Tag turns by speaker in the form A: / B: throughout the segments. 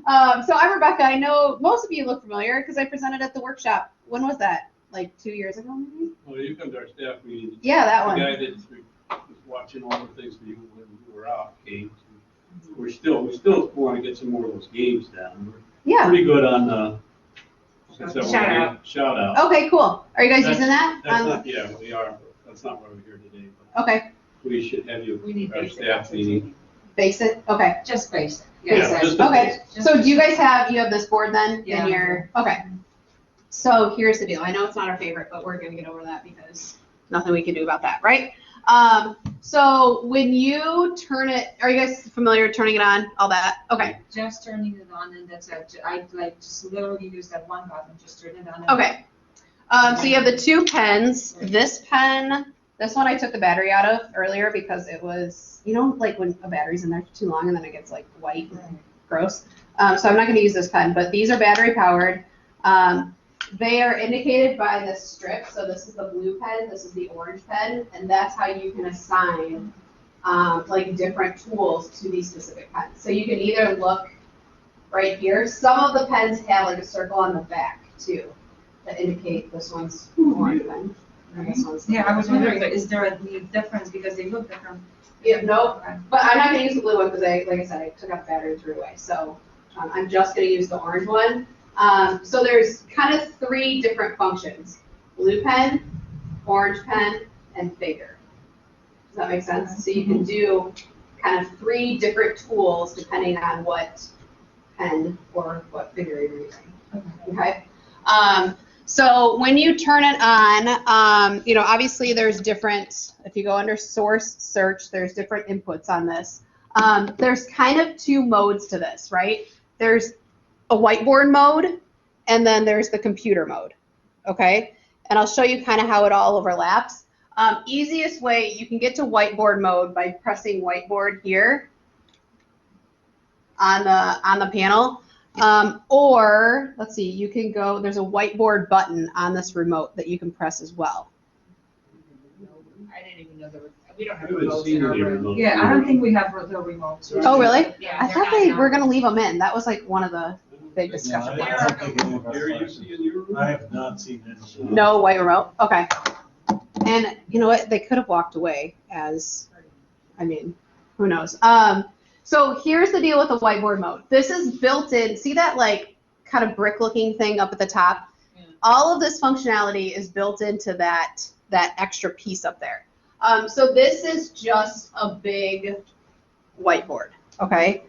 A: So I'm Rebecca. I know most of you look familiar because I presented at the workshop. When was that? Like 2 years ago, maybe?
B: Well, you come to our staff meeting.
A: Yeah, that one.
B: The guy that was watching all the things for you when you were out came. We still want to get some more of those games down. We're pretty good on shout out.
A: Okay, cool. Are you guys using that?
B: Yeah, we are. That's not why we're here today. But
A: okay.
B: We should have you.
C: We need
B: our staff meeting.
A: Basic? Okay.
C: Just basic.
B: Yeah, just
A: okay. So do you guys have this board then?
C: Yeah.
A: Okay. So here's the deal. I know it's not our favorite, but we're going to get over that because nothing we can do about that, right? So when you turn it, are you guys familiar with turning it on? All that? Okay.
C: Just turning it on, and that's it. I just literally use that one button, just turn it on.
A: Okay. So you have the two pens. This pen, this one I took the battery out of earlier because it was, like when a battery's in there too long and then it gets like white and gross. So I'm not going to use this pen, but these are battery powered. They are indicated by this strip. So this is the blue pen, this is the orange pen, and that's how you can assign like different tools to these specific pens. So you can either look right here. Some of the pens have like a circle on the back too that indicate this one's orange pen. And this one's
C: I was wondering, is there a difference because they look different?
A: Yeah, no, but I'm not going to use the blue one because like I said, I took out the battery and threw it away. So I'm just going to use the orange one. So there's kind of 3 different functions: blue pen, orange pen, and finger. Does that make sense? So you can do kind of 3 different tools depending on what pen or what finger you're using. Okay. So when you turn it on, obviously there's different, if you go under source search, there's different inputs on this. There's kind of 2 modes to this, right? There's a whiteboard mode, and then there's the computer mode, okay? And I'll show you kind of how it all overlaps. Easiest way, you can get to whiteboard mode by pressing whiteboard here on the panel. Or, let's see, you can go, there's a whiteboard button on this remote that you can press as well.
C: I didn't even know there were, we don't have
B: We haven't
C: remotes
B: seen
C: in our
B: any
C: room.
B: remotes.
C: Yeah, I don't think we have the remotes.
A: Oh, really?
C: Yeah,
A: I thought they were going to leave them in. That was like one of the big discussion points.
D: I have not seen any.
A: No white remote? Okay. And you know what? They could have walked away who knows? So here's the deal with the whiteboard mode. This is built in. See that like kind of brick looking thing up at the top? Yeah. All of this functionality is built into that extra piece up there. So this is just a big whiteboard, okay?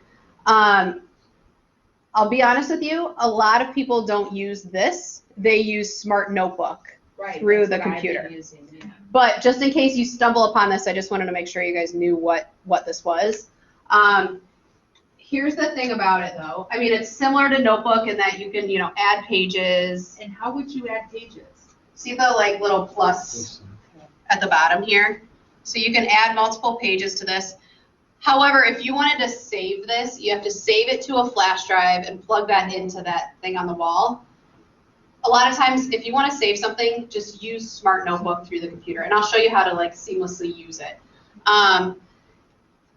A: I'll be honest with you, a lot of people don't use this. They use Smart Notebook through the computer. But just in case you stumble upon this, I just wanted to make sure you guys knew what this was. Here's the thing about it, though. I mean, it's similar to Notebook in that you can, add pages.
C: And how would you add pages?
A: See the like little plus at the bottom here? So you can add multiple pages to this. However, if you wanted to save this, you have to save it to a flash drive and plug that into that thing on the wall. A lot of times, if you want to save something, just use Smart Notebook through the computer, and I'll show you how to like seamlessly use it.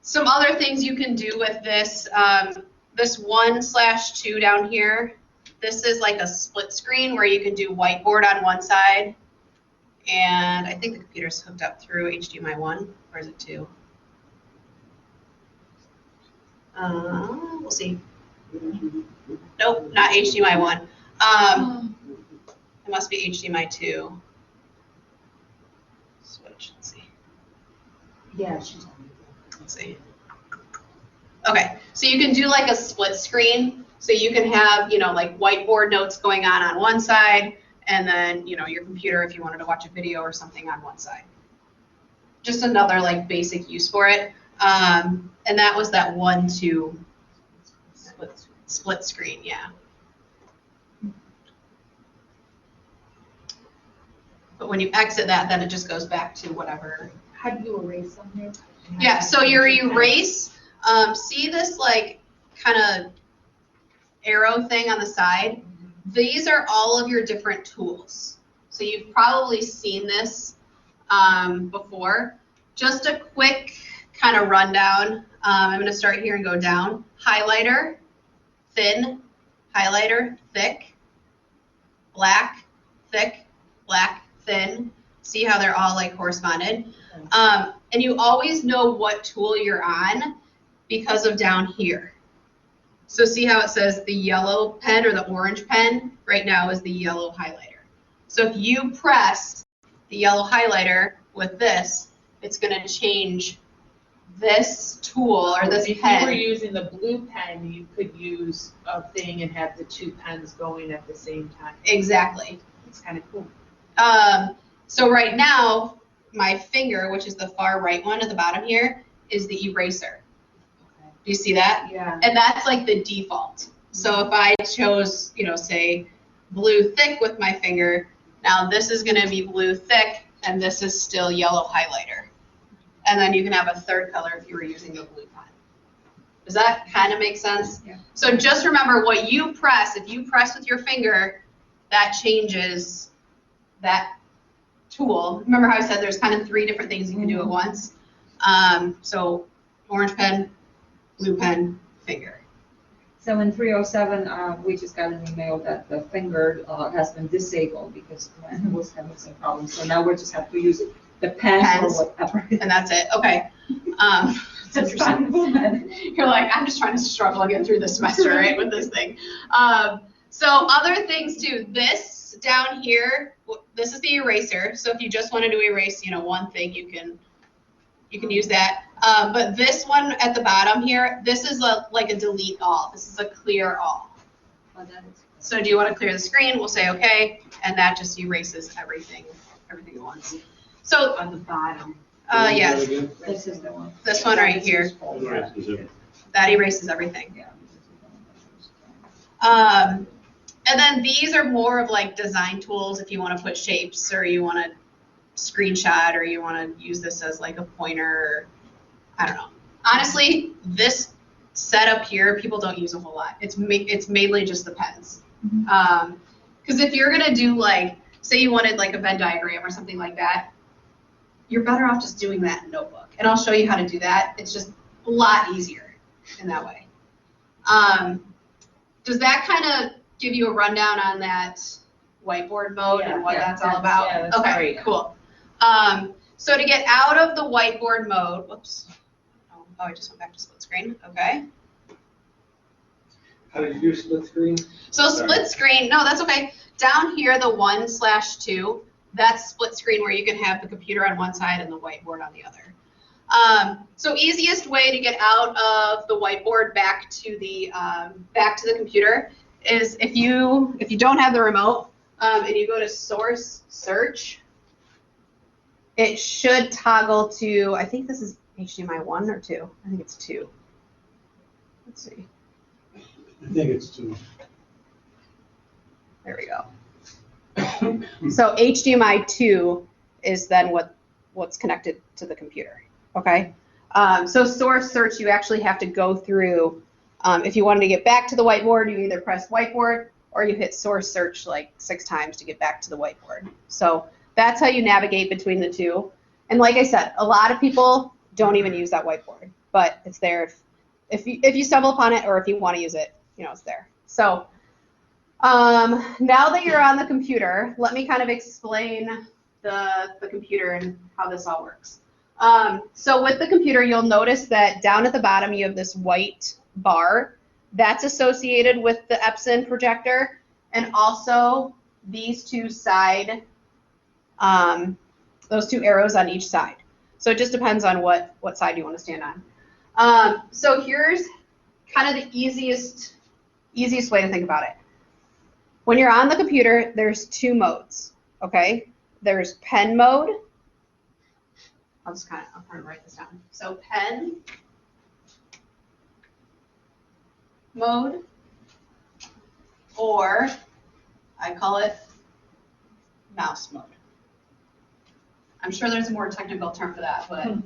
A: Some other things you can do with this, this 1/2 down here, this is like a split screen where you can do whiteboard on one side, and I think the computer's hooked up through HDMI 1, or is it 2? We'll see. Nope, not HDMI 1. It must be HDMI 2. Switch, let's see.
C: Yeah, she's on.
A: Let's see. Okay, so you can do like a split screen. So you can have, like whiteboard notes going on one side, and then, your computer if you wanted to watch a video or something on one side. Just another like basic use for it. And that was that 1/2 split screen, yeah. But when you exit that, then it just goes back to whatever.
C: How do you erase something?
A: Yeah, so your erase, see this like kind of arrow thing on the side? These are all of your different tools. So you've probably seen this before. Just a quick kind of rundown. I'm going to start here and go down. Highlighter. thin, highlighter, thick, black, thick, black, thin. See how they're all like corresponded? And you always know what tool you're on because of down here. So see how it says the yellow pen or the orange pen right now is the yellow highlighter. So if you press the yellow highlighter with this, it's going to change this tool or this pen.
E: If you were using the blue pen, you could use a thing and have the two pens going at the same time.
A: Exactly.
E: It's kind of cool.
A: So right now, my finger, which is the far right one at the bottom here, is the eraser. Do you see that?
E: Yeah.
A: And that's like the default. So if I chose, you know, say blue thick with my finger, now this is going to be blue thick, and this is still yellow highlighter. And then you can have a third color if you were using a blue pen. Does that kind of make sense?
E: Yeah.
A: So just remember what you press, if you press with your finger, that changes that tool. Remember how I said there's kind of 3 different things you can do at once? So orange pen, blue pen, finger.
C: So in 307, we just got an email that the finger has been disabled because it was having some problems. So now we just have to use the pens or whatever.
A: And that's it. Okay. It's interesting. You're like, I'm just trying to struggle and get through the semester, right, with this thing. So other things too. This down here, this is the eraser. So if you just wanted to erase, you know, one thing, you can use that. But this one at the bottom here, this is like a delete all. This is a clear all. So do you want to clear the screen? We'll say okay, and that just erases everything at once. So
E: On the bottom.
A: yes,
C: This is the one.
A: this one right here, that erases everything. And then these are more of like design tools if you want to put shapes or you want to screenshot or you want to use this as like a pointer, or, I don't know. Honestly, this setup here, people don't use a whole lot. It's mainly just the pens. Because if you're going to do like, say you wanted like a Venn diagram or something like that, you're better off just doing that in Notebook. And I'll show you how to do that. It's just a lot easier in that way. Does that kind of give you a rundown on that whiteboard mode and what that's all about?
E: Yeah, that's
A: okay,
E: great.
A: Cool. So to get out of the whiteboard mode, whoops. Oh, I just went back to split screen. Okay.
F: How did you do split screen?
A: So split screen, no, that's okay. Down here, the 1/2, that's split screen where you can have the computer on one side and the whiteboard on the other. So easiest way to get out of the whiteboard back to the computer is if you don't have the remote and you go to source search, it should toggle to, I think this is HDMI 1 or 2. I think it's 2. Let's see.
D: I think it's 2.
A: There we go. So HDMI 2 is then what's connected to the computer. Okay. So source search, you actually have to go through. If you wanted to get back to the whiteboard, you either press whiteboard or you hit source search like 6 times to get back to the whiteboard. So that's how you navigate between the two. And like I said, a lot of people don't even use that whiteboard, but it's there if you stumble upon it or if you want to use it, you know, it's there. So now that you're on the computer, let me kind of explain the computer and how this all works. So with the computer, you'll notice that down at the bottom you have this white bar that's associated with the Epson projector, and also these two those 2 arrows on each side. So it just depends on what side you want to stand on. So here's kind of the easiest way to think about it. When you're on the computer, there's 2 modes, okay? There's pen mode. I'll kind of write this down. So pen mode, or I call it mouse mode. I'm sure there's a more technical term for that, but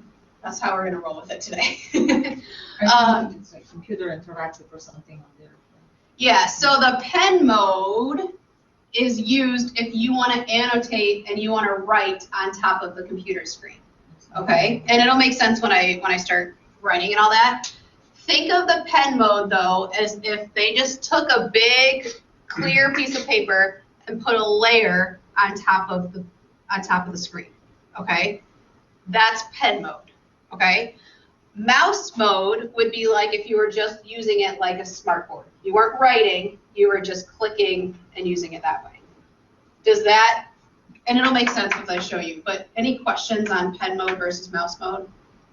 A: that's how we're going to roll with it today.
C: It's like computer interactive or something on there.
A: Yeah, so the pen mode is used if you want to annotate and you want to write on top of the computer screen. Okay, and it'll make sense when I start writing and all that. Think of the pen mode though as if they just took a big clear piece of paper and put a layer on top of the screen. Okay, that's pen mode. Okay, mouse mode would be like if you were just using it like a smartboard. You weren't writing, you were just clicking and using it that way. Does that? And it'll make sense once I show you. But any questions on pen mode versus mouse mode?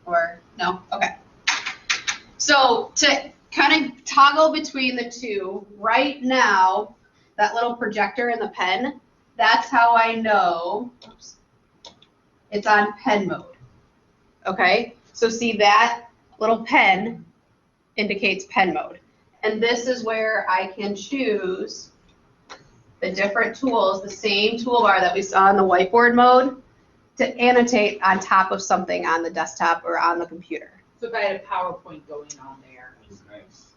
A: Or no? Okay. So to kind of toggle between the two, right now, that little projector in the pen, that's how I know it's on pen mode. Okay? So see that little pen indicates pen mode. And this is where I can choose the different tools, the same toolbar that we saw in the whiteboard mode, to annotate on top of something on the desktop or on the computer.
E: So if I had a PowerPoint going on there,
D: Nice.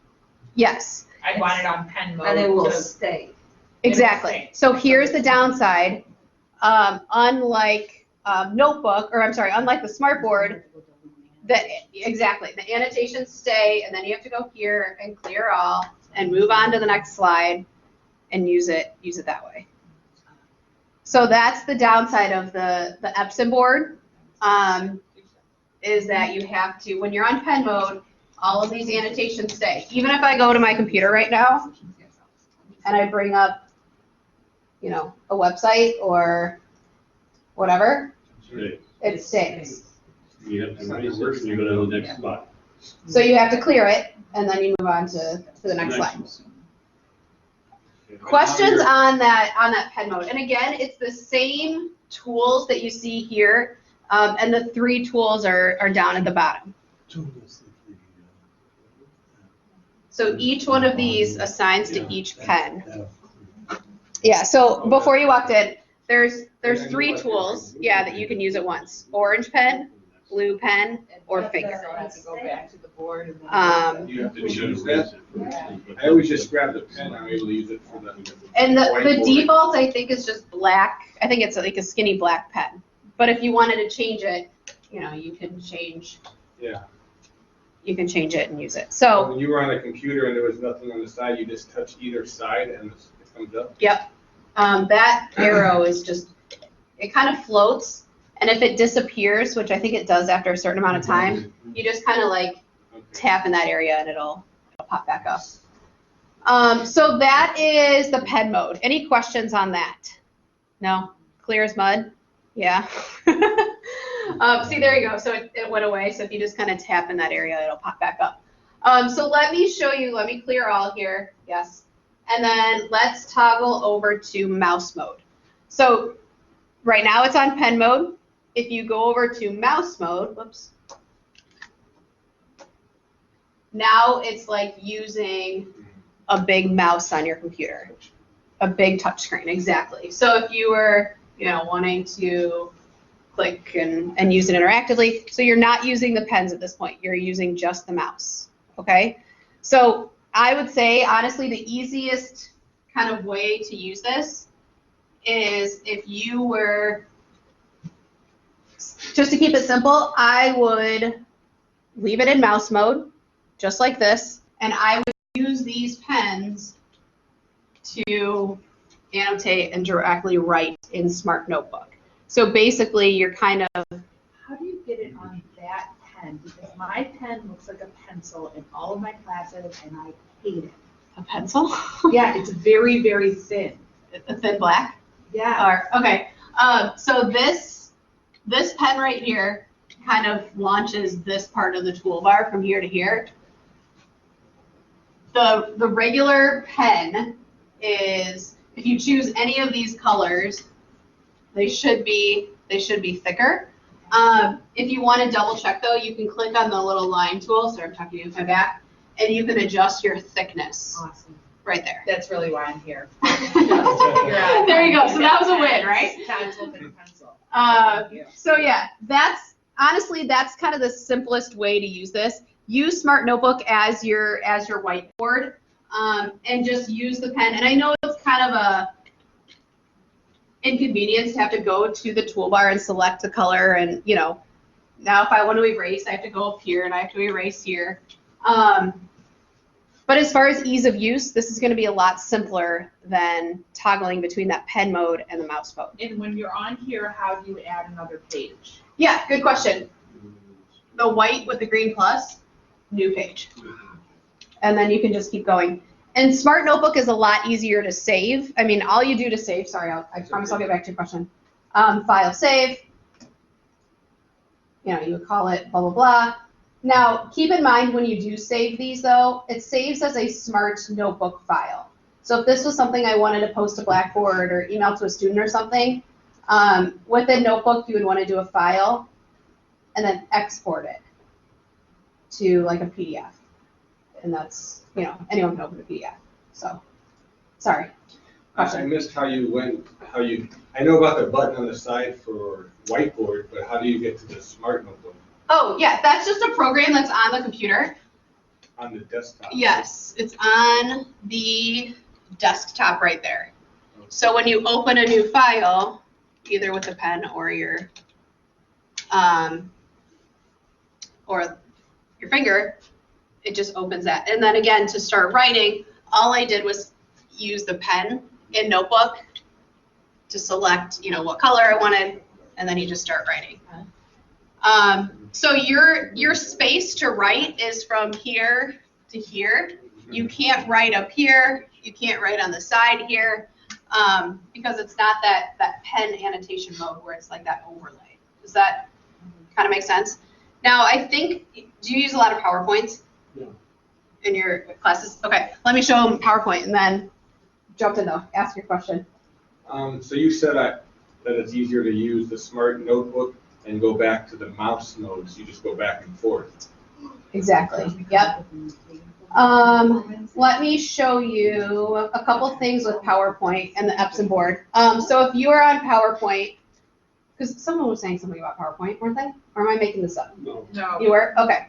A: Yes.
E: I want it on pen mode.
C: And it will
E: to-
C: stay.
A: Exactly. So here's the downside. Unlike notebook, or I'm sorry, unlike the smartboard, exactly, the annotations stay, and then you have to go here and clear all and move on to the next slide and use it that way. So that's the downside of the Epson board, is that you have to, when you're on pen mode, all of these annotations stay. Even if I go to my computer right now and I bring up, you know, a website or whatever, it stays.
B: You have to erase it and you go to the next slide.
A: So you have to clear it and then you move on to the next slide. Questions on that pen mode? And again, it's the same tools that you see here, and the three tools are down at the bottom. So each one of these assigns to each pen. Yeah, so before you walked in, there's three tools, yeah, that you can use at once. Orange pen, blue pen, or finger.
E: So I have to go back to the board and then.
D: You have to choose that. I always just grab the pen, I'm able to use it for the.
A: And the
D: whiteboard.
A: default, I think, is just black. I think it's like a skinny black pen. But if you wanted to change it, you know, you can change.
D: Yeah.
A: You can change it and use it. So,
D: When you were on a computer and there was nothing on the side, you just touch either side and it comes up?
A: yep. That arrow is just, it kind of floats. And if it disappears, which I think it does after a certain amount of time, you just kind of like tap in that area and it'll pop back up. So that is the pen mode. Any questions on that? No? Clear as mud? Yeah. See, there you go. So it went away. So if you just kind of tap in that area, it'll pop back up. So let me show you. Let me clear all here. Yes. And then let's toggle over to mouse mode. So right now it's on pen mode. If you go over to mouse mode, whoops. Now it's like using a big mouse on your computer. A big touch screen, exactly. So if you were, you know, wanting to click and use it interactively, so you're not using the pens at this point, you're using just the mouse, okay? So I would say, honestly, the easiest kind of way to use this is if you were, just to keep it simple, I would leave it in mouse mode, just like this, and I would use these pens to annotate and directly write in Smart Notebook. So basically, you're kind of...
E: How do you get it on that pen? Because my pen looks like a pencil in all of my classes and I hate it.
A: A pencil?
E: Yeah, it's very, very thin.
A: A thin black?
E: Yeah.
A: Or, okay. So this pen right here kind of launches this part of the toolbar from here to here. The regular pen is, if you choose any of these colors, they should be thicker. If you want to double check though, you can click on the little line tool, so I'm talking to you with my back, and you can adjust your thickness
E: Awesome.
A: right there.
E: That's really why I'm here.
A: There you go. So that was a win, right?
E: Pencil, pencil.
A: So yeah, that's honestly, that's kind of the simplest way to use this. Use Smart Notebook as your whiteboard, and just use the pen. And I know it's kind of a inconvenience to have to go to the toolbar and select the color, and you know, now if I want to erase, I have to go up here and I have to erase here. But as far as ease of use, this is going to be a lot simpler than toggling between that pen mode and the mouse mode.
E: And when you're on here, how do you add another page?
A: Yeah, good question. The white with the green plus, new page. And then you can just keep going. And Smart Notebook is a lot easier to save. I mean, all you do to save, sorry, I promise I'll get back to your question. File save. You know, you would call it blah, blah, blah. Now, keep in mind when you do save these, though, it saves as a Smart Notebook file. So if this was something I wanted to post to Blackboard or email to a student or something, within Notebook, you would want to do a file and then export it to like a PDF. And that's, you know, anyone can open a PDF. So, sorry.
D: I missed how you went, I know about the button on the side for Whiteboard, but how do you get to the Smart Notebook?
A: Oh, yeah, that's just a program that's on the computer.
D: On the desktop?
A: Yes, it's on the desktop right there. So when you open a new file, either with a pen or your finger, it just opens that. And then again, to start writing, all I did was use the pen in Notebook to select, you know, what color I wanted, and then you just start writing. So your space to write is from here to here. You can't write up here. You can't write on the side here because it's not that pen annotation mode where it's like that overlay. Does that kind of make sense? Now, I think, do you use a lot of PowerPoints in your classes? Okay, let me show them PowerPoint and then jump in though. Ask your question.
D: So you said that it's easier to use the Smart Notebook and go back to the mouse mode, so you just go back and forth.
A: Exactly. Yep. Let me show you a couple things with PowerPoint and the Epson board. So if you are on PowerPoint, because someone was saying something about PowerPoint, weren't they? Or am I making this up?
B: No.
E: No.
A: You were? Okay.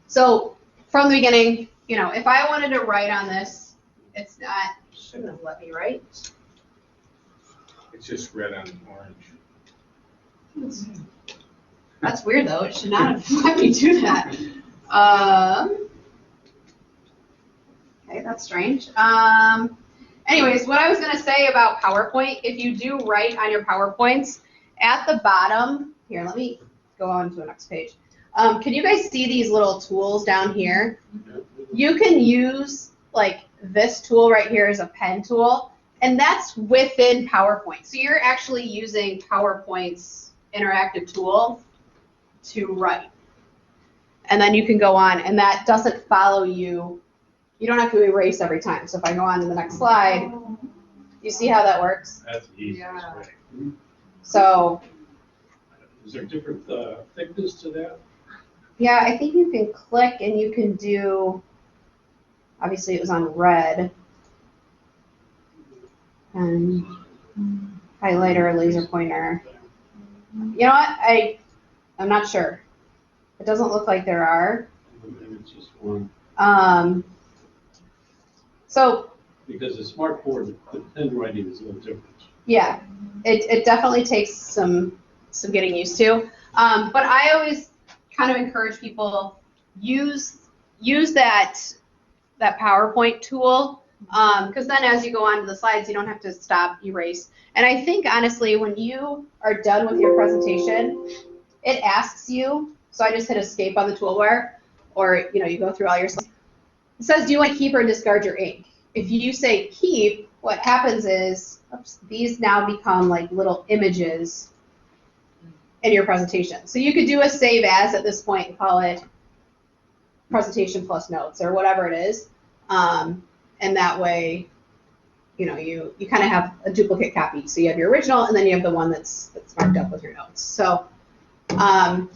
A: So from the beginning, you know, if I wanted to write on this, it's not, shouldn't have let me write.
D: It's just red on orange.
A: That's weird though. It should not have let me do that. Okay, that's strange. Anyways, what I was going to say about PowerPoint, if you do write on your PowerPoints, at the bottom, here, let me go on to the next page. Can you guys see these little tools down here? You can use like this tool right here as a pen tool, and that's within PowerPoint. So you're actually using PowerPoint's interactive tool to write. And then you can go on, and that doesn't follow you. You don't have to erase every time. So if I go on to the next slide, you see how that works?
B: That's the easiest way.
A: So,
B: Is there different thickness to that?
A: yeah, I think you can click and you can do, obviously it was on red, and highlighter, laser pointer. You know what? I'm not sure. It doesn't look like there are.
B: And it's just one.
A: So,
B: Because the smart board, the pen writing is a little different.
A: yeah, it definitely takes some getting used to. But I always kind of encourage people use that PowerPoint tool, because then as you go on to the slides, you don't have to stop, erase. And I think honestly, when you are done with your presentation, it asks you. So I just hit escape on the toolbar, or you go through all your slides. It says, do you want to keep or discard your ink? If you say keep, what happens is, oops, these now become like little images in your presentation. So you could do a save as at this point and call it presentation plus notes or whatever it is. And that way, you kind of have a duplicate copy. So you have your original and then you have the one that's marked up with your notes. So,
D: and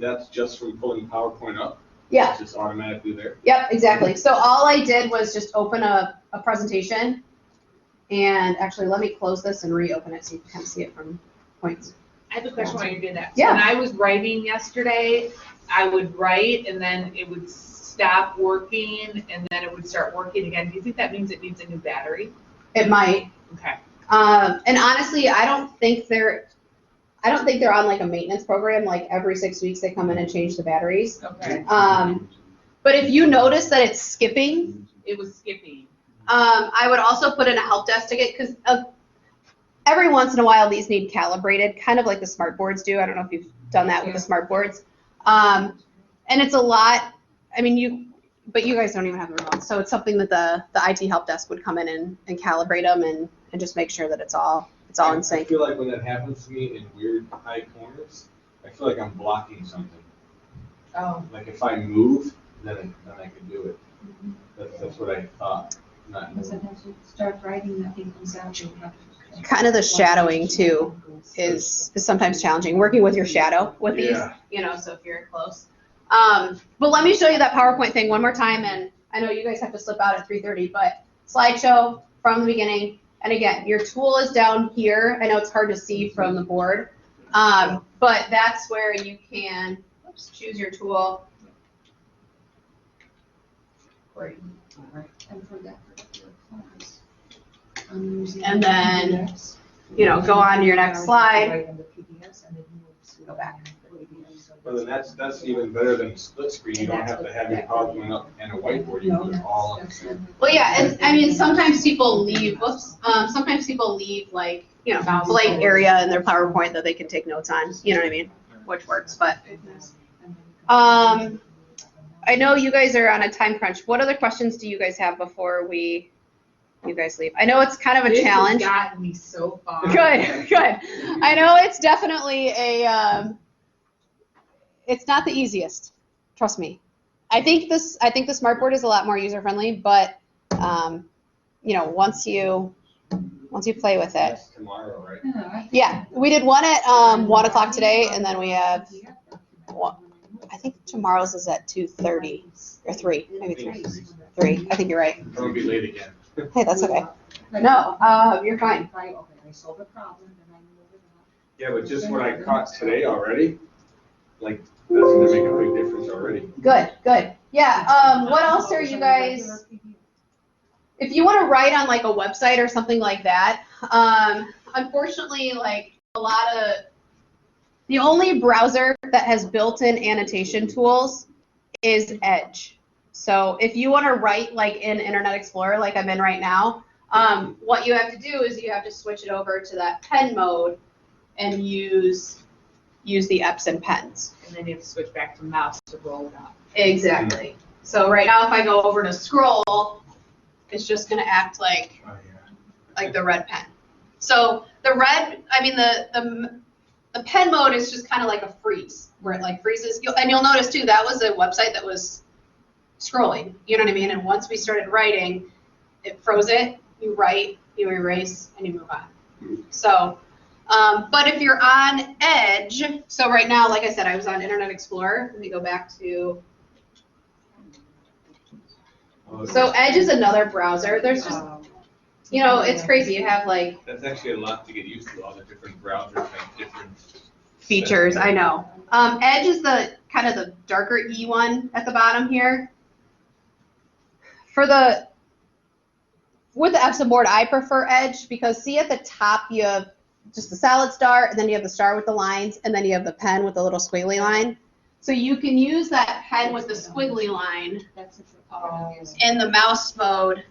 D: that's just from pulling PowerPoint up?
A: Yeah.
D: It's just automatically there?
A: Yep, exactly. So all I did was just open a presentation, and actually let me close this and reopen it so you can kind of see it from points.
E: I have a question while you're doing that.
A: Yeah.
E: So when I was writing yesterday, I would write and then it would stop working and then it would start working again. Do you think that means it needs a new battery?
A: It might.
E: Okay.
A: And honestly, I don't think I don't think they're on like a maintenance program, like every 6 weeks they come in and change the batteries.
E: Okay.
A: But if you notice that it's skipping,
E: It was skipping.
A: I would also put in a help desk ticket because every once in a while these need calibrated, kind of like the smart boards do. I don't know if you've done that with the smart boards. And it's a lot. I mean, but you guys don't even have the remote, so it's something that the IT help desk would come in and calibrate them and just make sure that it's all in
D: I
A: sync.
D: feel like when that happens to me in weird high corners, I feel like I'm blocking something.
E: Oh.
D: Like if I move, then I can do it. That's what I thought. Not
C: And sometimes you start writing, nothing comes out. You have to-
A: Kind of the shadowing too is sometimes challenging. Working with your shadow with these, so if you're close. But let me show you that PowerPoint thing one more time, and I know you guys have to slip out at 3:30, but slideshow from the beginning. And again, your tool is down here. I know it's hard to see from the board, but that's where you can choose your tool.
C: And for that particular class, I'm using
A: And then,
C: PDFs.
A: Go on to your next slide.
C: Write on the PDFs and it moves.
A: Go back.
D: Well, then that's even better than split screen. You don't have to have your PowerPoint up and a whiteboard. You can do it all on the same.
A: Well, yeah, and I mean, sometimes people leave, like, blank area in their PowerPoint that they can take notes on, you know what I mean? Which works, but, I know you guys are on a time crunch. What other questions do you guys have before you guys leave? I know it's kind of a challenge.
E: This has gotten me so far.
A: Good. I know it's definitely it's not the easiest. Trust me. I think the smart board is a lot more user friendly, but once you play with it.
D: That's tomorrow, right?
A: Yeah, we did one at 1:00 today, and then we have I think tomorrow's is at 2:30 or 3, maybe 3. 3. I think you're right.
D: I'm gonna be late again.
A: Hey, that's okay. No, you're fine.
C: Okay, I solve the problem, then I move it on.
D: Yeah, but just what I caught today already, like, that's gonna make a big difference already.
A: Good. Yeah. What else are you guys? If you want to write on like a website or something like that, unfortunately, like the only browser that has built-in annotation tools is Edge. So if you want to write like in Internet Explorer, like I'm in right now, what you have to do is you have to switch it over to that pen mode and use the Epson pens.
E: And then you have to switch back to mouse to roll it up.
A: Exactly. So right now, if I go over to scroll, it's just going to act like the red pen. So the pen mode is just kind of like a freeze, where it like freezes. And you'll notice too, that was a website that was scrolling, you know what I mean? And once we started writing, it froze it, you write, you erase, and you move on. So, but if you're on Edge, so right now, like I said, I was on Internet Explorer. Let me go back to, so Edge is another browser. There's just, it's crazy. You have like.
D: That's actually a lot to get used to, all the different browsers and different
A: features, I know. Edge is the kind of the darker E one at the bottom here. With the Epson board, I prefer Edge because see at the top you have just the solid star, and then you have the star with the lines, and then you have the pen with the little squiggly line. So you can use that pen with the squiggly line in the mouse mode.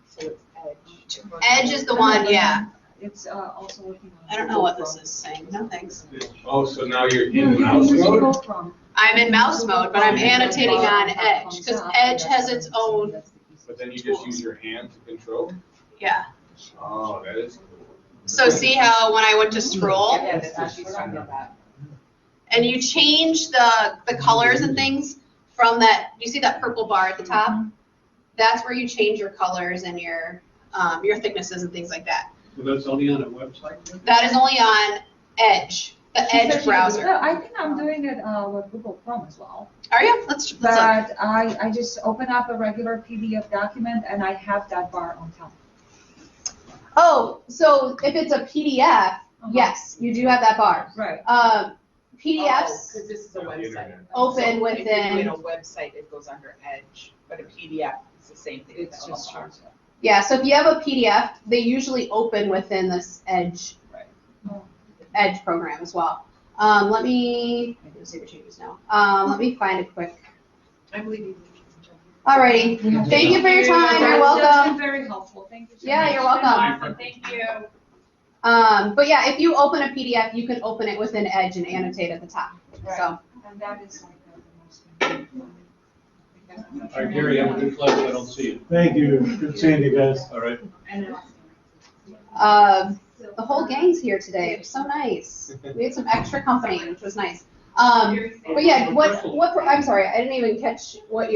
E: So it's Edge.
A: Edge is the one, yeah.
C: It's also working on.
A: I don't know what this is saying. No thanks.
D: Oh, so now you're in mouse mode?
A: I'm in mouse mode, but I'm annotating on Edge because Edge has its own.
D: But then you just use your hand to control?
A: Yeah.
D: Oh, that is cool.
A: So see how when I went to scroll,
E: Yeah, that's actually talking about that.
A: and you change the colors and things from that, you see that purple bar at the top? That's where you change your colors and your thicknesses and things like that.
B: So that's only on a website?
A: That is only on Edge, the Edge browser.
C: I think I'm doing it with Google Chrome as well.
A: Are you? Let's look.
C: But I just open up a regular PDF document and I have that bar on top.
A: Oh, so if it's a PDF, yes, you do have that bar.
C: Right.
A: PDFs
E: Because this is a website.
A: open
E: So
A: within.
E: If you're doing a website, it goes under Edge, but a PDF is the same thing.
C: It's just short.
A: Yeah, so if you have a PDF, they usually open within this Edge.
C: Oh.
A: Edge program as well. Let me, I do save your changes now. Let me find a quick.
E: I believe you.
A: Alrighty, thank you for your time, you're
C: That's been
A: welcome.
C: very helpful, thank you so much.
A: Yeah, you're welcome.
E: Awesome, thank you.
A: But yeah, if you open a PDF, you can open it within Edge and annotate at the top, so.
C: And that is like the most important one.
B: All right, Gary, have a good flight, I don't see you.
F: Thank you. Good seeing you guys.
B: All right.
A: The whole gang's here today, it was so nice. We had some extra company, which was nice. But yeah, I'm sorry, I didn't even catch what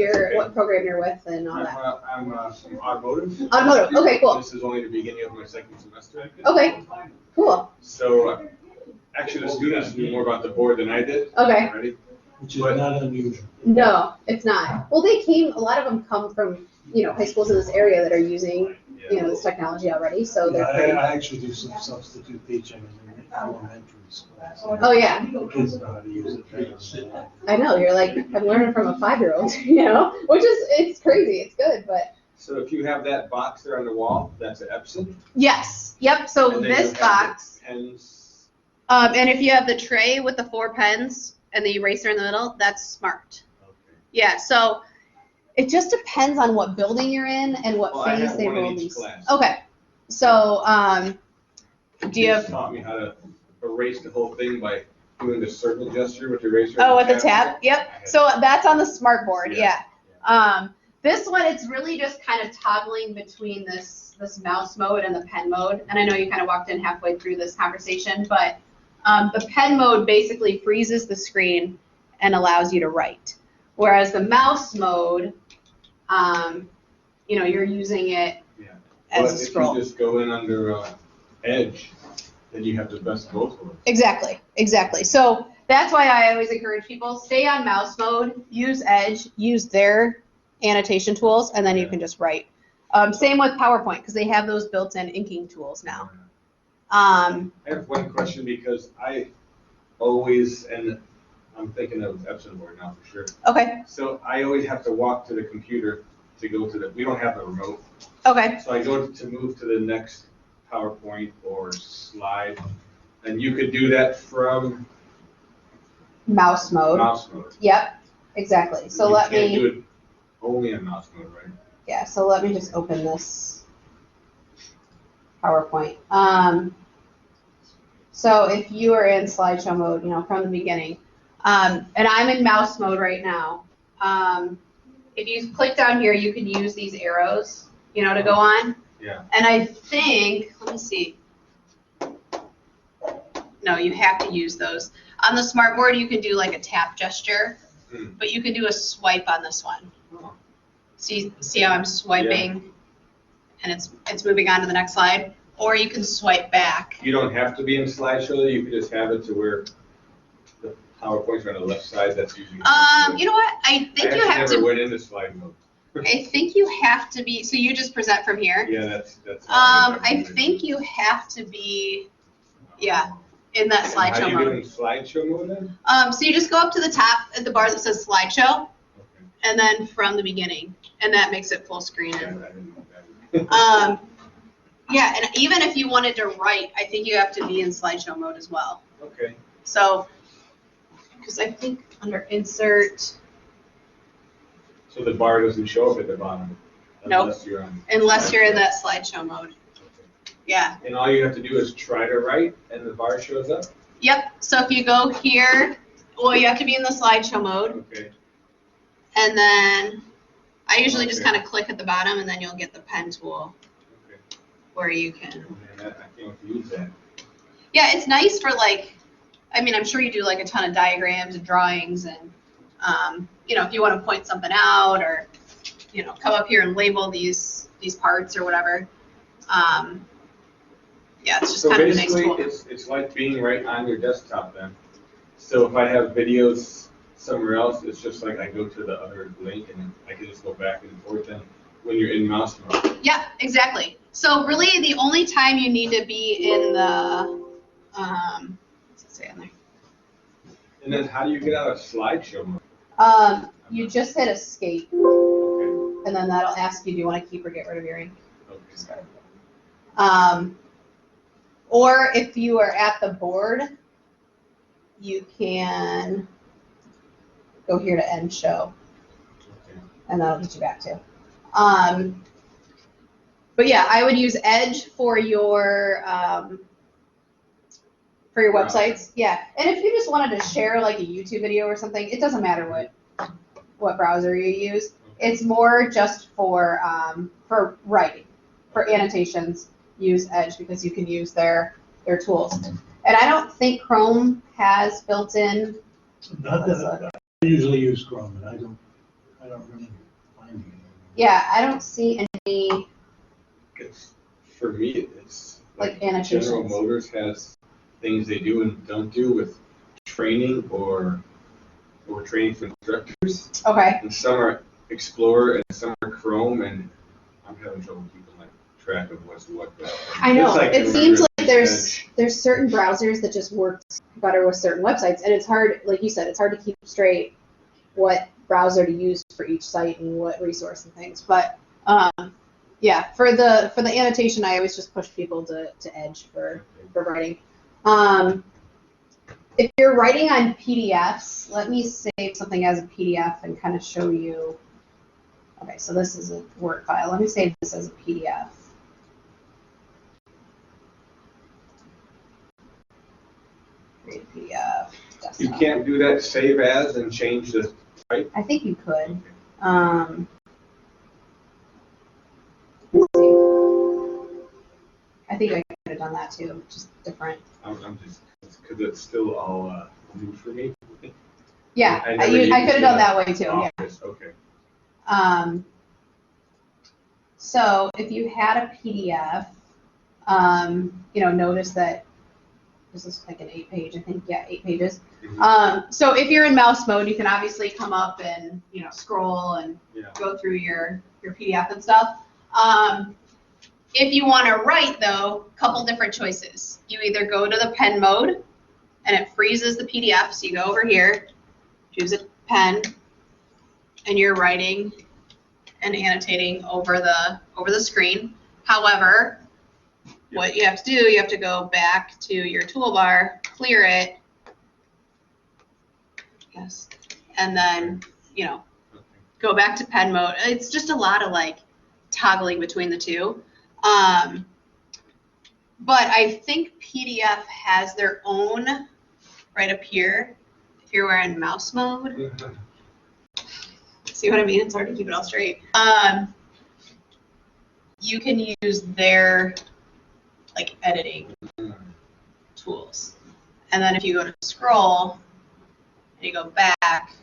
A: program you're with and all that.
D: I'm from automotive.
A: Automotive, okay, cool.
D: This is only the beginning of my second semester.
A: Okay, cool,
D: So, actually, the students knew more about the board than I did.
A: okay.
D: Already.
F: Which is not unusual.
A: No, it's not. Well, a lot of them come from, high schools in this area that are using, this technology already, so
F: Yeah,
A: they're.
F: I actually do some substitute teaching in elementary schools.
A: Oh, yeah.
F: The kids know how to use it better than I
A: I know, you're like, I'm learning from a 5-year-old, which is, it's crazy, it's good, but.
D: So if you have that box there on the wall, that's an Epson.
A: Yes, yep, so
D: And then
A: this
D: you have the
A: box,
D: Pens.
A: and if you have the tray with the 4 pens and the eraser in the middle, that's smart.
D: Okay.
A: Yeah, so it just depends on what building you're in and what
D: Well, I
A: phase
D: have
A: they
D: one in
A: roll
D: each
A: these.
D: class.
A: Okay, so, do you
D: Kids
A: have,
D: taught me how to erase the whole thing by doing the circle gesture with the eraser.
A: oh, with
D: and
A: the tab, yep,
D: I had-
A: so that's on the smart board, yeah.
D: Yeah.
A: This one, it's really just kind of toggling between this mouse mode and the pen mode. And I know you kind of walked in halfway through this conversation, but the pen mode basically freezes the screen and allows you to write. Whereas the mouse mode, you're using it
D: Yeah.
A: as a
D: But
A: scroll.
D: if you just go in under Edge, then you have the best of both worlds.
A: Exactly. So that's why I always encourage people, stay on mouse mode, use Edge, use their annotation tools, and then you can just write. Same with PowerPoint, because they have those built-in inking tools now.
D: I have one question because I always, and I'm thinking of Epson board now for sure.
A: Okay,
D: So I always have to walk to the computer to go to we don't have the remote.
A: okay.
D: So I go to move to the next PowerPoint or slide, and you could do that from
A: Mouse mode.
D: mouse mode.
A: Yep, exactly. So
D: You
A: let
D: can't do
A: me,
D: it only in mouse mode, right?
A: yeah, so let me just open this PowerPoint. So if you are in slideshow mode, from the beginning, and I'm in mouse mode right now, if you click down here, you can use these arrows, to go on.
D: Yeah.
A: And I think, let me see. No, you have to use those. On the smart board, you can do like a tap gesture, but you can do a swipe on this one.
D: Oh.
A: See how I'm swiping, and it's moving on to the next slide, or you can swipe back.
D: You don't have to be in slideshow, you can just have it to where the PowerPoints are on the left side, that's usually.
A: You know what? I think you have
D: never
A: to.
D: went into slide mode.
A: I think you have to be. So you just present from here.
D: Yeah, that's.
A: I think you have to be. Yeah, in that
D: How
A: slideshow
D: do you
A: mode.
D: do in slideshow mode then?
A: So you just go up to the top at the bar that says slideshow,
D: Okay.
A: and then from the beginning, and that makes it full screen.
D: Yeah, I didn't know that.
A: Yeah, and even if you wanted to write, I think you have to be in slideshow mode as well.
D: Okay.
A: So, because I think under insert,
D: So the bar doesn't show up at the bottom?
A: Nope.
D: Unless you're on.
A: unless you're in that slideshow mode.
D: Okay.
A: Yeah.
D: And all you have to do is try to write, and the bar shows up?
A: Yep. So if you go here, well, you have to be in the slideshow mode,
D: Okay.
A: and then I usually just
D: Okay.
A: kind of click at the bottom, and then you'll get the pen tool
D: Okay.
A: where you can.
D: I can't use that.
A: Yeah, it's nice for I'm sure you do like a ton of diagrams and drawings, and if you want to point something out or come up here and label these parts or whatever. Yeah, it's just
D: So
A: kind of a nice
D: basically,
A: tool.
D: it's like being right on your desktop then. So if I have videos somewhere else, it's just like I go to the other link and I can just go back and forth then when you're in mouse mode.
A: Yeah, exactly. So really, the only time you need to be in the what's it say on there?
D: And then how do you get out of slideshow mode?
A: You just hit escape,
D: Okay.
A: and then that'll ask you, do you want to keep or get rid of your ink?
D: Okay.
A: Or if you are at the board, you can go here to end show,
D: Okay.
A: and that'll get you back to. But yeah, I would use Edge for your websites. Yeah, and if you just wanted to share like a YouTube video or something, it doesn't matter what browser you use. It's more just for writing, for annotations. Use Edge because you can use their tools. And I don't think Chrome has built-in.
F: Not that I usually use Chrome, and I don't really find it.
A: Yeah, I don't see any
D: For me, it's
A: like annotations.
D: General Motors has things they do and don't do with training or training for instructors.
A: Okay.
D: And some are Explorer and some are Chrome, and I'm having trouble keeping like track of what's what. But
A: I know.
D: it's like
A: It seems like
D: Edge.
A: there's certain browsers that just work better with certain websites, and it's hard, like you said, it's hard to keep straight what browser to use for each site and what resource and things. But yeah, for the annotation, I always just push people to Edge for writing. If you're writing on PDFs, let me save something as a PDF and kind of show you. Okay, so this is a Word file. Let me save this as a PDF. Create a PDF. Desktop.
D: You can't do that save as and change the type?
A: I think you could.
D: Okay.
A: Let's see. I think I could have done that too, just different.
D: I'm just, because it's still all new for me.
A: Yeah,
D: I
A: I
D: never
A: could have
D: used
A: done that way too. Yeah.
D: Office, okay.
A: So if you had a PDF, notice that this is like an 8-page, I think. Yeah, 8 pages.
D: Mhm.
A: So if you're in mouse mode, you can obviously come up and scroll and go through your PDF and stuff. If you want to write, though, a couple different choices. You either go to the pen mode, and it freezes the PDF. So you go over here, choose a pen, and you're writing and annotating over the screen. However, what you have to do, you have to go back to your toolbar, clear it, yes, and then go back to pen mode. It's just a lot of like toggling between the two. But I think PDF has their own right up here. If you're in mouse mode, see what I mean? It's hard to keep it all straight. You can use their like editing tools, and then if you go to scroll and you go back,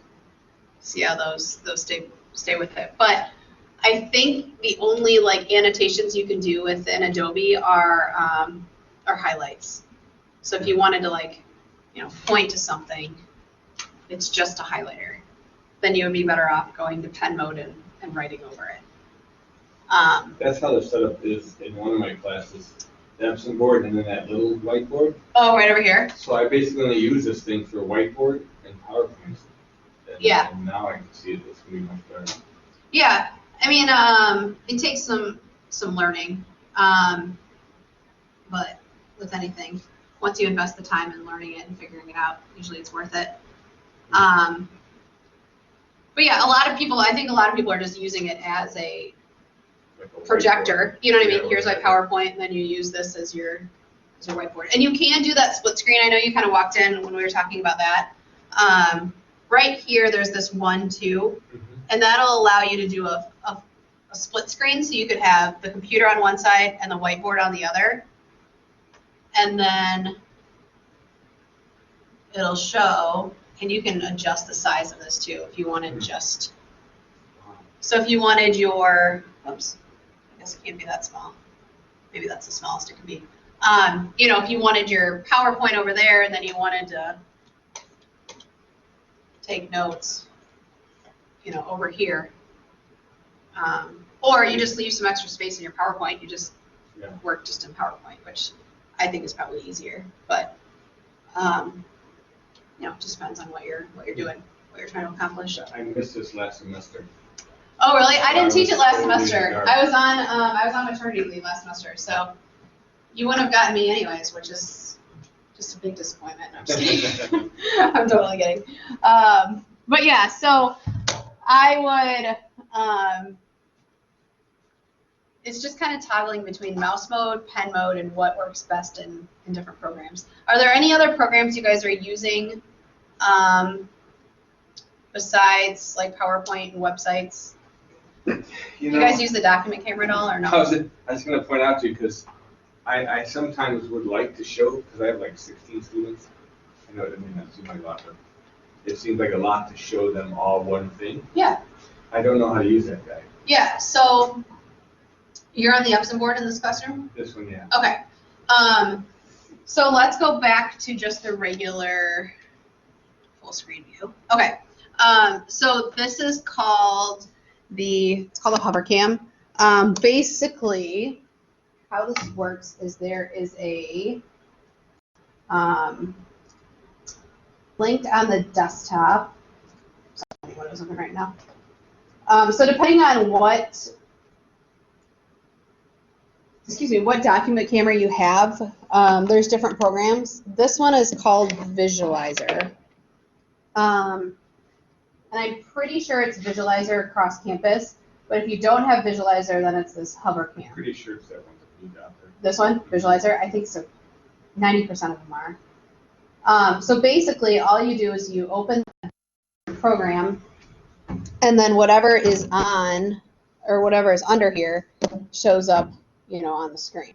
A: see how those stay with it. But I think the only like annotations you can do within Adobe are highlights. So if you wanted to like, point to something, it's just a highlighter. Then you would be better off going to pen mode and writing over it.
D: That's how the setup is in one of my classes. The Epson board and then that little whiteboard.
A: Oh, right over here.
D: So I basically only use this thing for whiteboard and PowerPoint.
A: Yeah.
D: And now I can see it. It's going to be much better.
A: Yeah. I mean, it takes some learning, but with anything, once you invest the time in learning it and figuring it out, usually it's worth it. But yeah, I think a lot of people are just using it as a projector. You know what I mean? Here's my PowerPoint, and then you use this as your whiteboard. And you can do that split screen. I know you kind of walked in when we were talking about that. Right here, there's this 1, 2, and that'll allow you to do a split screen, so you could have the computer on one side and the whiteboard on the other. And then it'll show, and you can adjust the size of this too if you wanted just. So if you wanted your, oops, I guess it can't be that small. Maybe that's the smallest it can be. If you wanted your PowerPoint over there and then you wanted to take notes, over here. Or you just leave some extra space in your PowerPoint. You just work just in PowerPoint, which I think is probably easier. But it just depends on what you're doing, what you're trying to accomplish.
D: I missed this last semester.
A: Oh, really? I didn't teach it last
D: Totally
A: semester.
D: dark.
A: I was on maternity leave last semester, so you wouldn't have gotten me anyways, which is just a big disappointment. No, I'm just kidding. I'm totally kidding. But yeah, so I would, it's just kind of toggling between mouse mode, pen mode, and what works best in different programs. Are there any other programs you guys are using besides like PowerPoint and websites? You guys use the document camera at all or no?
D: I was going to point out to you because I sometimes would like to show, because I have like 16 students. I know it may not seem like a lot, but it seems like a lot to show them all one thing.
A: Yeah.
D: I don't know how to use that guy.
A: Yeah, so you're on the Epson board in this classroom?
D: This one, yeah.
A: Okay. So let's go back to just the regular full screen view. Okay. So this is called it's called a hover cam. Basically, how this works is there is a linked on the desktop. Sorry, what is open right now? So depending on what document camera you have, there's different programs. This one is called Visualizer. And I'm pretty sure it's Visualizer across campus, but if you don't have Visualizer, then it's this hover cam.
D: Pretty sure it's that one's a blue dot there.
A: This one, Visualizer? I think so. 90% of them are. So basically, all you do is you open the program, and then whatever is on, or whatever is under here, shows up, on the screen.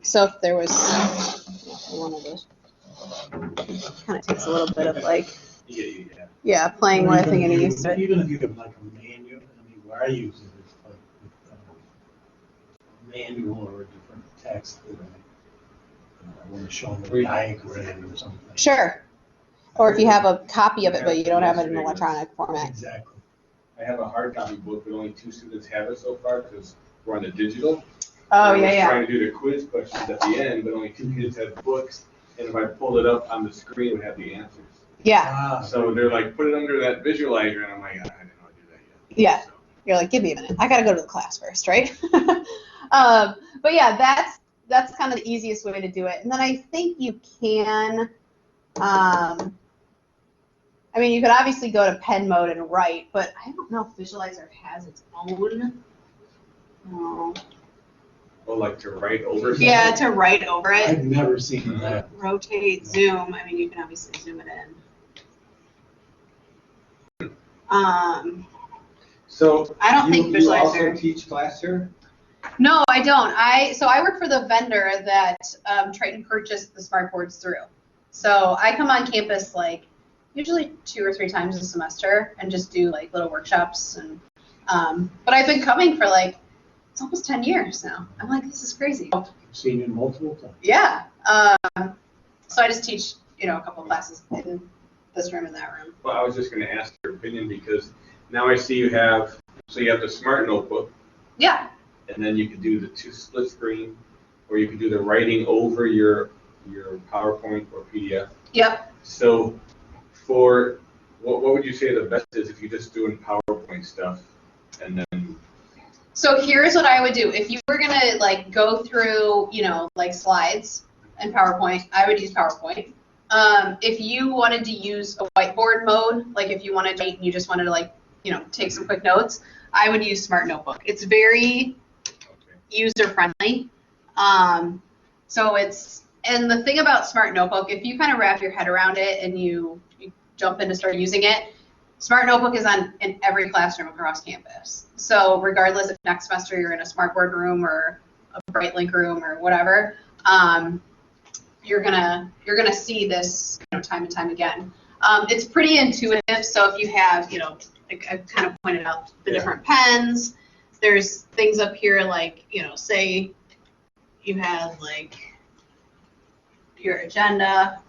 A: So if there was one of those, kind of takes a little bit of playing with and getting used to it.
F: Even if you have like a manual, where I use it is like a manual or a different text that I want to show them a diagram or something.
A: Sure. Or if you have a copy of it, but you don't have it in electronic format.
F: Exactly.
D: I have a hard copy book, but only 2 students have it so far because we're on the digital.
A: Oh,
D: I was
A: yeah.
D: trying to do the quiz questions at the end, but only 2 kids have books, and if I pulled it up on the screen, it would have the answers.
A: Yeah.
D: So they're like, put it under that visualizer, and I'm like, I didn't know how to do that yet.
A: Yeah.
D: So.
A: You're like, give me a minute. I got to go to the class first, right? But yeah, that's kind of the easiest way to do it. And then I think you can, you could obviously go to pen mode and write, but I don't know if Visualizer has its own.
D: Oh, like to write over something?
A: Yeah, to write over it.
F: I've never seen that.
A: Rotate, zoom. You can obviously zoom it in.
D: So
A: I don't think
D: you
A: Visualizer.
D: also teach class here?
A: No, I don't. I work for the vendor that Triton purchased the smart boards through. So I come on campus usually 2 or 3 times a semester and just do little workshops and but I've been coming for it's almost 10 years now. I'm like, this is crazy.
F: I've seen it multiple times.
A: Yeah. So I just teach a couple classes in this room and that room.
D: Well, I was just going to ask your opinion because now I see you have the smart notebook.
A: Yeah.
D: And then you could do the 2 split screen, or you could do the writing over your PowerPoint or PDF.
A: Yep.
D: So for what would you say the best is if you're just doing PowerPoint stuff and then?
A: So here's what I would do. If you were gonna go through, slides and PowerPoint, I would use PowerPoint. If you wanted to use a whiteboard mode, if you wanted to, and you just wanted to take some quick notes, I would use Smart Notebook. It's very user friendly. So and the thing about Smart Notebook, if you kind of wrap your head around it and you jump in to start using it, Smart Notebook is in every classroom across campus. So regardless if next semester you're in a Smartboard room or a BrightLink room or whatever, you're gonna see this time and time again. It's pretty intuitive. So if you have I've kind of pointed out the different pens. There's things up here say you had your agenda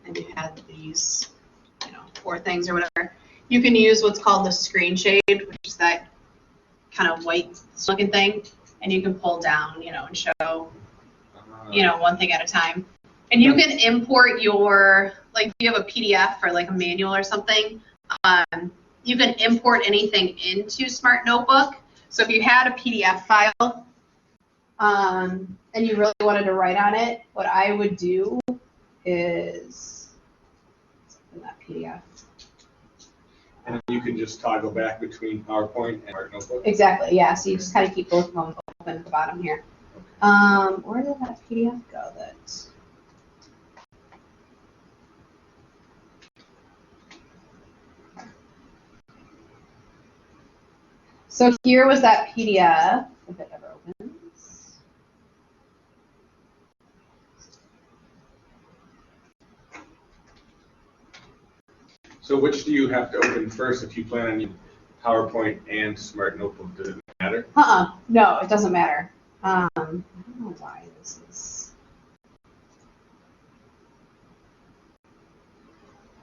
A: and you had these 4 things or whatever. You can use what's called the screen shade, which is that kind of white looking thing, and you can pull down, and show, one thing at a time. And you can import your, if you have a PDF or a manual or something, you can import anything into Smart Notebook. So if you had a PDF file, and you really wanted to write on it, what I would do is in that PDF.
D: And you can just toggle back between PowerPoint and Smart Notebook?
A: Exactly, yeah, so you just kind of keep both of them open at the bottom here. Where did that PDF go that? So here was that PDF, if it ever opens.
D: So which do you have to open first if you plan on using PowerPoint and Smart Notebook? Does it matter?
A: No, it doesn't matter. I don't know why this is.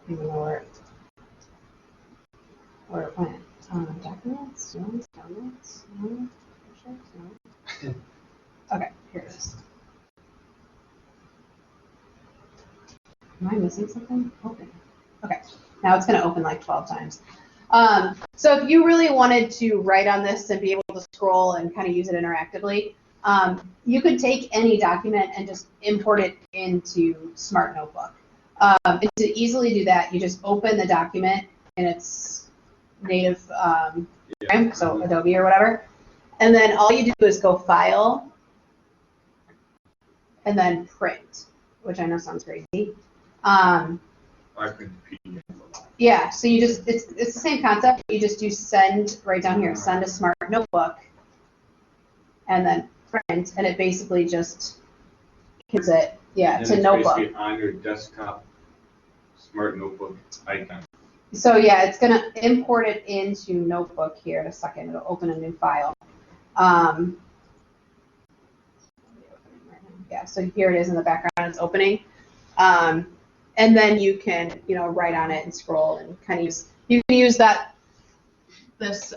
A: I don't even know where it went. Documents? No, downloads? No, no. Okay, here it is. Am I missing something? Open. Okay, now it's going to open like 12 times. So if you really wanted to write on this and be able to scroll and kind of use it interactively, you could take any document and just import it into Smart Notebook. And to easily do that, you just open the document in its native program, so Adobe or whatever, and then all you do is go File, and then Print, which I know sounds crazy.
D: I print the PDF a lot.
A: Yeah, so you just, it's the same concept. You just do send right down here, send a Smart Notebook, and then print, and it basically just gives it,
D: And
A: to
D: it's
A: Notebook.
D: basically on your desktop Smart Notebook icon.
A: So yeah, it's going to import it into Notebook here in a second. It'll open a new file. Yeah, so here it is in the background. It's opening. And then you can, write on it and scroll and kind of use, you can use this,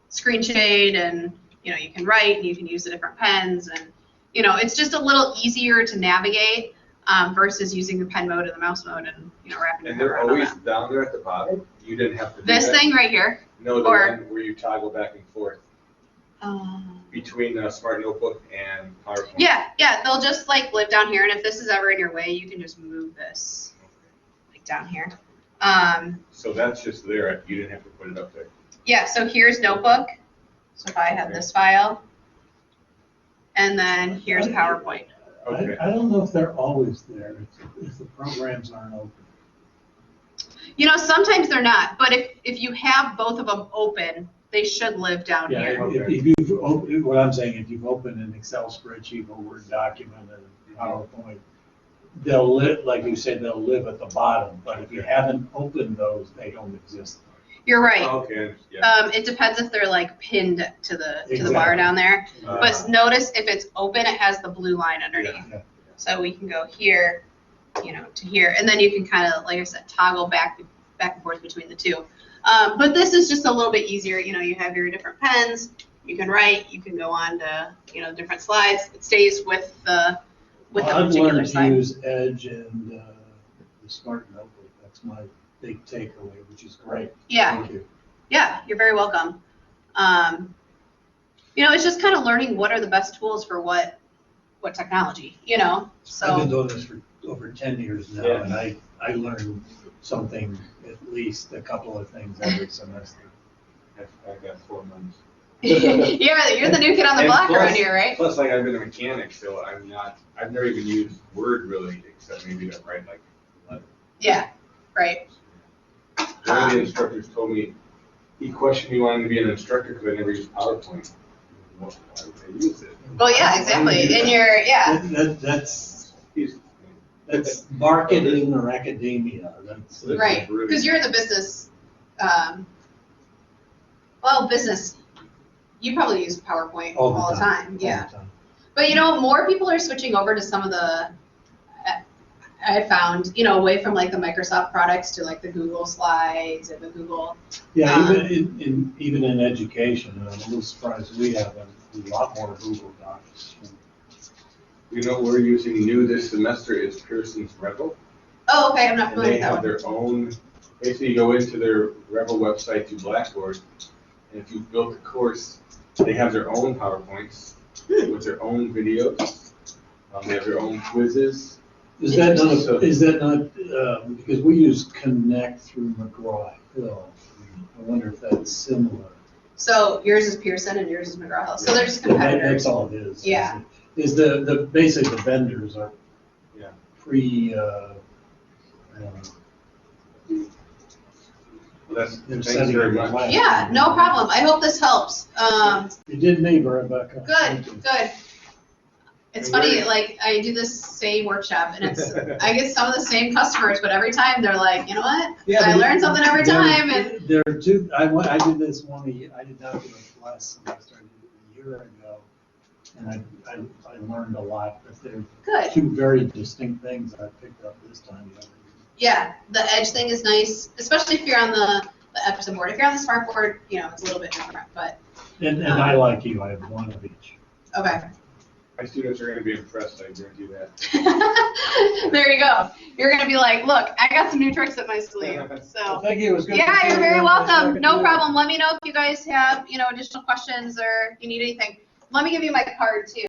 A: screen shade, and, you can write, and you can use the different pens, and, it's just a little easier to navigate versus using the pen mode and the mouse mode and, wrapping your
D: And
A: head
D: they're
A: around
D: always
A: all that.
D: down there at the bottom? You didn't have to do
A: This
D: that?
A: thing right here.
D: No, the
A: or-
D: one where you toggle back and forth between Smart Notebook and PowerPoint.
A: Yeah, they'll just live down here, and if this is ever in your way, you can just move this down here.
D: So that's just there, you didn't have to put it up there.
A: Yeah, so here's Notebook. So if I have this file, and then here's PowerPoint.
D: Okay.
F: I don't know if they're always there, if the programs aren't open.
A: Sometimes they're not, but if you have both of them open, they should live down
F: Yeah,
A: here.
F: if you've, what I'm saying, if you've opened an Excel spreadsheet or Word document or PowerPoint, they'll live, like you said, they'll live at the bottom, but if you haven't opened those, they don't exist.
A: You're right.
D: Okay, yeah.
A: It depends if they're pinned to the
F: Exactly.
A: bar down there.
D: Uh,
A: But notice if it's open, it has the blue line underneath.
F: Yeah.
A: So we can go here, to here, and then you can kind of, like I said, toggle back and forth between the two. But this is just a little bit easier. You have your different pens. You can write. You can go on to different slides. It stays with the
F: I've
A: particular
F: learned to
A: slide.
F: use Edge and the Smart Notebook. That's my big takeaway, which is great.
A: Yeah,
F: Thank you.
A: yeah, you're very welcome. It's just kind of learning what are the best tools for what technology. So.
F: I've been doing this for over 10 years now,
D: Yeah.
F: and I learn something, at least a couple of things every semester.
D: I got 4 months.
A: You're the new kid on the
D: And
A: block
D: plus-
A: around here, right?
D: Plus, I've been a mechanic, so I've never even used Word really, except maybe to write letters.
A: Yeah, right.
D: One of the instructors told me, he questioned me wanting to be an instructor because I never used PowerPoint. Why would I use it?
A: Well, yeah, exactly. And
F: That's marketing or academia. That's
A: right, because you're in the business. Business. You probably use PowerPoint all the time.
F: all
A: Yeah.
F: the time.
A: But more people are switching over to some of the. I found away from the Microsoft products to the Google Slides and the Google.
F: Yeah, even in education, I'm a little surprised we have a lot more Google Docs.
D: We're using new this semester is Pearson's Revel.
A: Oh, okay. I'm not
D: And
A: familiar
D: they
A: with that
D: have
A: one.
D: their own, basically you go into their Revel website to Blackboard, and if you built a course They have their own PowerPoints with their own videos. They have their own quizzes.
F: Is that not, because we use Connect through McGraw-Hill. I wonder if that's similar.
A: So yours is Pearson and yours is McGraw-Hill. So they're just
F: Yeah,
A: competitors.
F: that's all it is.
A: Yeah.
F: Is basically the vendors are
D: Yeah.
F: I don't know.
D: Well, that's,
F: They're
D: thanks
F: setting
D: very
F: up
D: much.
F: the lab.
A: Yeah, no problem. I hope this helps.
F: It did me, Rebecca.
A: Good, good. It's funny, like, I do this same workshop, and it's, I get some of the same customers, but every time they're like, you know what?
F: Yeah,
A: I
F: but
A: learn something every time, and
F: There are two, I did this one, I did not do it last semester, I did it a year ago, and I learned a lot, but they're
A: good.
F: two very distinct things I picked up this time.
A: Yeah, the edge thing is nice, especially if you're on the Epson board. If you're on the smart board, you know, it's a little bit different, but.
F: And I like you, I have one of each.
A: Okay.
D: My students are gonna be impressed, I guarantee that.
A: There you go. You're gonna be like, look, I got some new tricks up my sleeve,
F: Well,
A: so.
F: thank you, it was good. to
A: Yeah,
F: see
A: you're
F: you
A: very
F: again.
A: welcome.
F: Nice
A: No
F: talking to you.
A: problem. Let me know if you guys have, you know, additional questions or you need anything. Let me give you my card too.